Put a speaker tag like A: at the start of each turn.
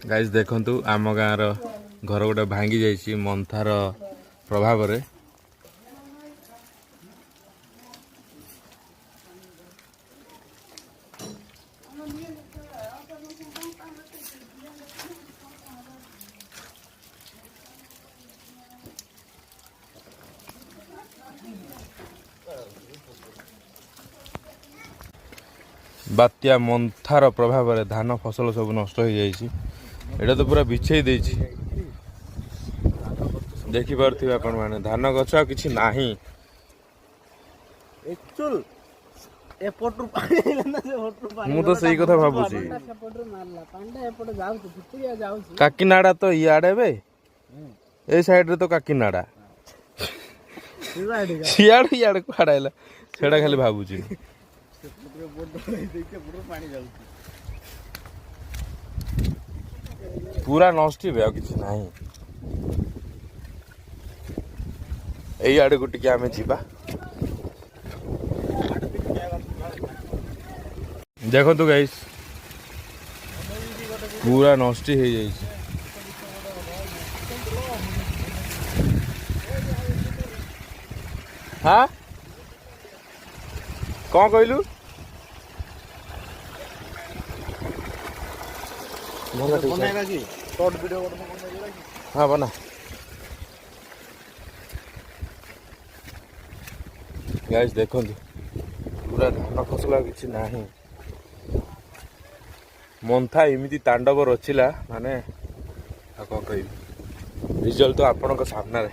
A: Guys देखंतु आम गाँव घर गोटे भांगी जाइए मंथार प्रभाव रे। बात्या मंथार प्रभाव रे धान फसल सब नष्ट हो जाइए। एटा तो पूरा बिछे देछि देखि पारथिबे आपण माने धान गछ किछि नाही।
B: एक्चुअल एपटु पानी लेना से होटु पानी
A: मु तो सही कथा भाबुछि।
B: सेपटु मारला पांडा एपटु जाउछ भितरिया जाउछ।
A: काकीनाडा तो इयाडे बे ए साइड रे तो काकीनाडा सियाड़ इयाडे कुआडाइला सेडा खाली भाबुछि। पूरा नष्ट बे किछि नाही। एई आडे को टिके आमे जिबा देखो तो गाइस पूरा नष्ट हो जाइए। हाँ कौन कहलु हाँ बना गाइस देखो पूरा धान फसल किसी नहीं। मंथा एमती तांडव रचिला माने कह रिजल्ट तो आपण सामने।